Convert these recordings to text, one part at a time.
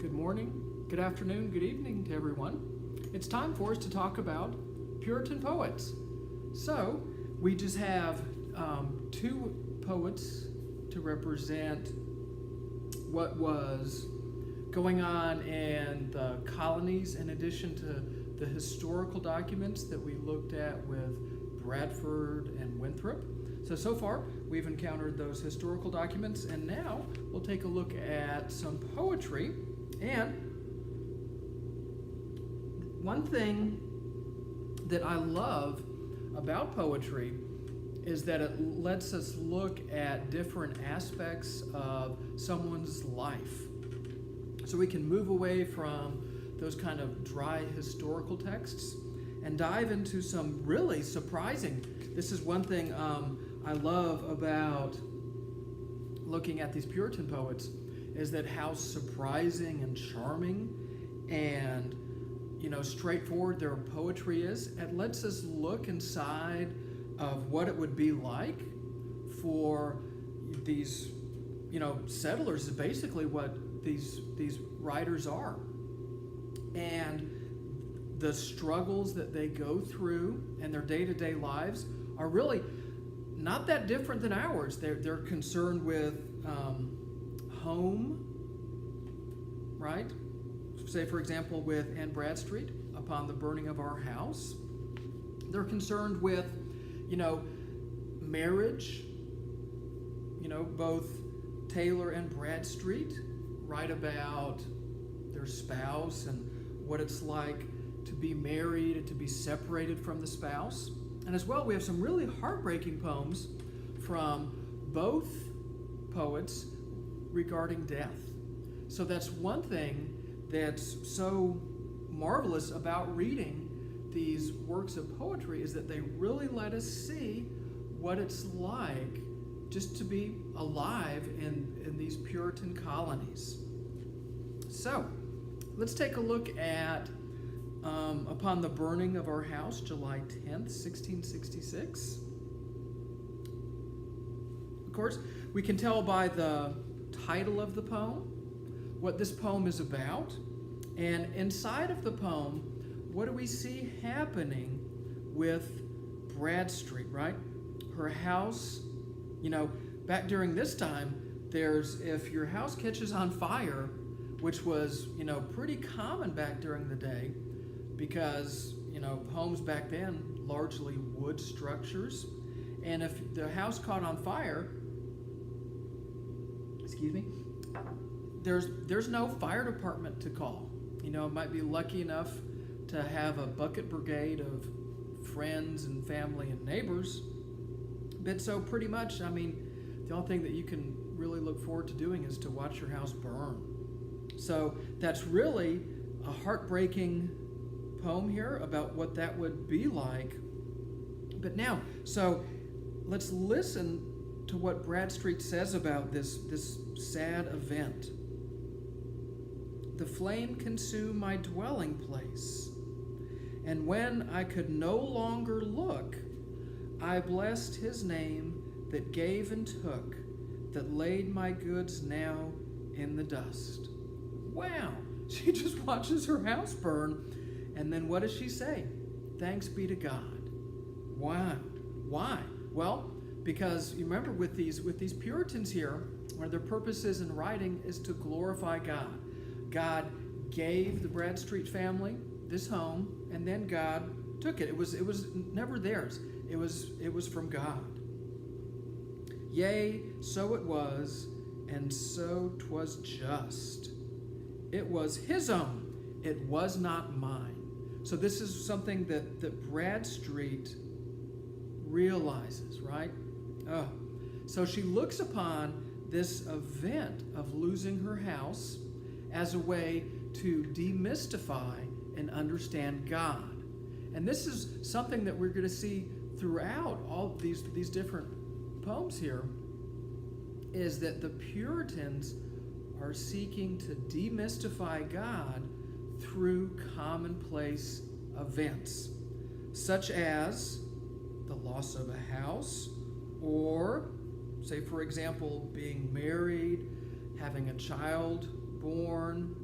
Good morning, good afternoon, good evening to everyone. It's time for us to talk about Puritan poets. So, we just have two poets to represent what was going on in the colonies, in addition to the historical documents that we looked at with Bradford and Winthrop. So far, we've encountered those historical documents, and now we'll take a look at some poetry. And one thing that I love about poetry is that it lets us look at different aspects of someone's life. So we can move away from those kind of dry historical texts and dive into some really surprising. This is one thing I love about looking at these Puritan poets, is that how surprising and charming and straightforward their poetry is. It lets us look inside of what it would be like for these settlers, is basically what these writers are, and the struggles that they go through and their day-to-day lives are really not that different than ours. They're concerned with home, right? Say, for example, with Anne Bradstreet, upon the burning of our house. They're concerned with, marriage. Both Taylor and Bradstreet write about their spouse and what it's like to be married and to be separated from the spouse. And as well, we have some really heartbreaking poems from both poets regarding death. So that's one thing that's so marvelous about reading these works of poetry, is that they really let us see what it's like just to be alive in these Puritan colonies. So let's take a look at upon the burning of our house, July 10th, 1666. Of course, we can tell by the title of the poem what this poem is about. And inside of the poem, what do we see happening with Bradstreet, right? Her house, back during this time, if your house catches on fire, which was, pretty common back during the day, because, homes back then, largely wood structures. And if the house caught on fire, there's no fire department to call. Might be lucky enough to have a bucket brigade of friends and family and neighbors. But so pretty much, the only thing that you can really look forward to doing is to watch your house burn. So that's really a heartbreaking poem here about what that would be like. But now, so let's listen to what Bradstreet says about this sad event. The flame consumed my dwelling place, and when I could no longer look, I blessed his name that gave and took, that laid my goods now in the dust. Wow, she just watches her house burn, and then what does she say? Thanks be to God. Why? Well, because you remember with these Puritans here, one of their purposes in writing is to glorify God. God gave the Bradstreet family this home, and then God took it. It was never theirs. It was from God. Yea, so it was, and so 'twas just. It was his own, it was not mine. So this is something that Bradstreet realizes, right? Oh, so she looks upon this event of losing her house as a way to demystify and understand God. And this is something that we're going to see throughout all these different poems here, is that the Puritans are seeking to demystify God through commonplace events, such as the loss of a house, or, say, for example, being married, having a child born,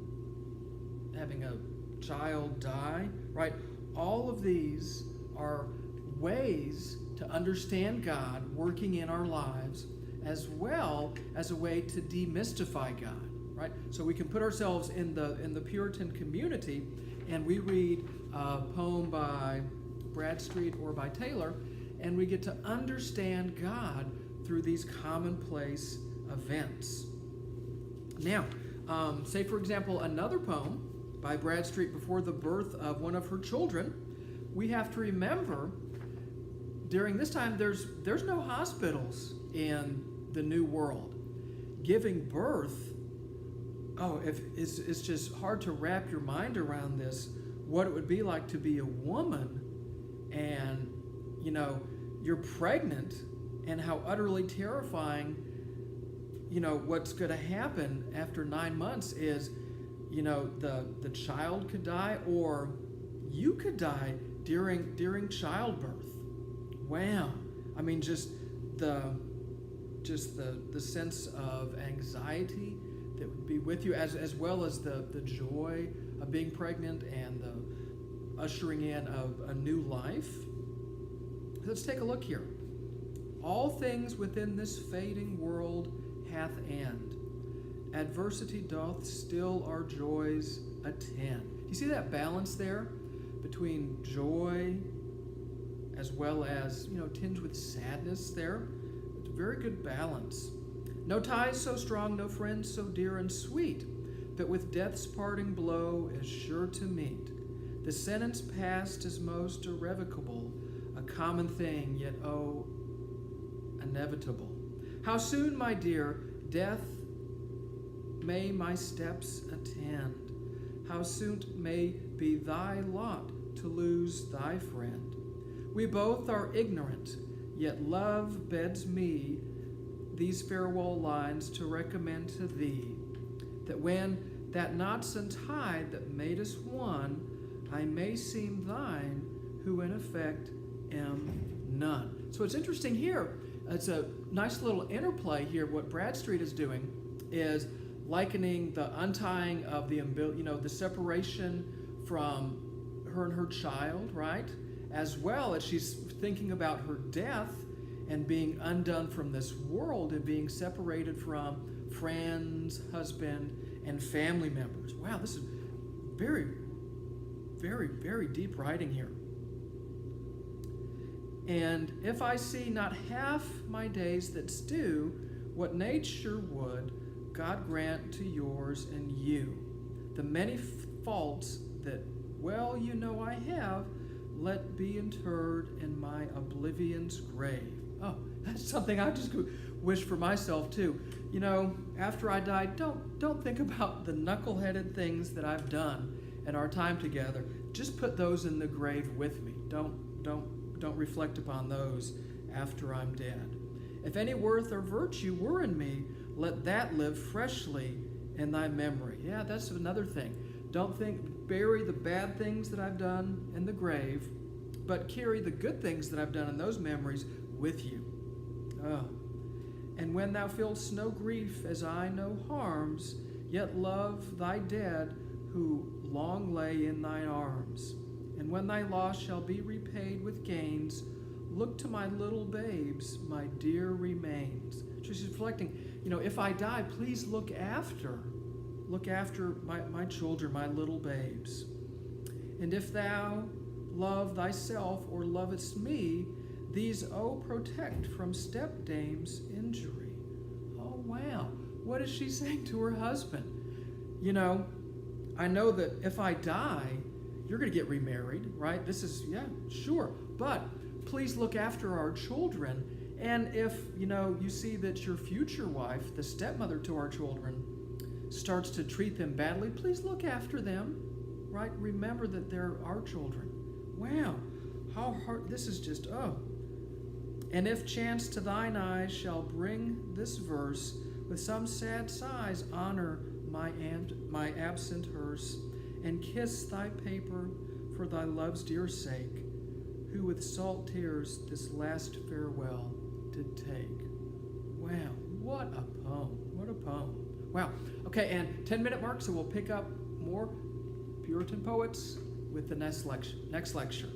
having a child die, right? All of these are ways to understand God working in our lives, as well as a way to demystify God, right? So we can put ourselves in the Puritan community, and we read a poem by Bradstreet or by Taylor, and we get to understand God through these commonplace events. Now, say for example, another poem by Bradstreet before the birth of one of her children. We have to remember during this time there's no hospitals in the New World. Giving birth, it's just hard to wrap your mind around this, what it would be like to be a woman and, you're pregnant, and how utterly terrifying, what's going to happen after 9 months is, the child could die, or you could die during childbirth. Wow. I mean, just the sense of anxiety that would be with you, as well as the joy of being pregnant and the ushering in of a new life. Let's take a look here. All things within this fading world hath end. Adversity doth still our joys attend. Do you see that balance there between joy as well as, tinged with sadness there? It's a very good balance. No ties so strong, no friends so dear and sweet, but with death's parting blow is sure to meet. The sentence passed is most irrevocable, a common thing, yet inevitable. How soon, my dear, death may my steps attend. How soon may be thy lot to lose thy friend. We both are ignorant, yet love beds me these farewell lines to recommend to thee, that when that knots untied that made us one, I may seem thine, who in effect am none. So it's interesting here. It's a nice little interplay here. What Bradstreet is doing is likening the untying of the separation from her and her child, right? As well as she's thinking about her death and being undone from this world and being separated from friends, husband, and family members. Wow, this is very, very, very deep writing here. And if I see not half my days that's due, what nature would, God grant to yours and you. The many faults that well I have, let be interred in my oblivion's grave. Oh, that's something I just wish for myself too. After I die, don't think about the knuckleheaded things that I've done in our time together. Just put those in the grave with me. Don't reflect upon those after I'm dead. If any worth or virtue were in me, let that live freshly in thy memory. Yeah, that's another thing. Don't bury the bad things that I've done in the grave, but carry the good things that I've done in those memories with you. Oh. And when thou feelst no grief, as I no harms, yet love thy dead who long lay in thine arms. And when thy loss shall be repaid with gains, look to my little babes, my dear remains. She's reflecting, if I die, please look after my children, my little babes. And if thou love thyself or lovest me, these protect from stepdame's injury. Oh, wow. What is she saying to her husband? I know that if I die, you're going to get remarried, right? Sure. But please look after our children. And if, you see that your future wife, the stepmother to our children, starts to treat them badly, please look after them, right? Remember that they're our children. Wow. How hard, this is just, And if chance to thine eyes shall bring this verse, with some sad sighs honor my absent hearse, and kiss thy paper for thy love's dear sake, who with salt tears this last farewell did take. Wow, what a poem. What a poem. Wow. Okay, and 10-minute mark, so we'll pick up more Puritan poets with the next lecture.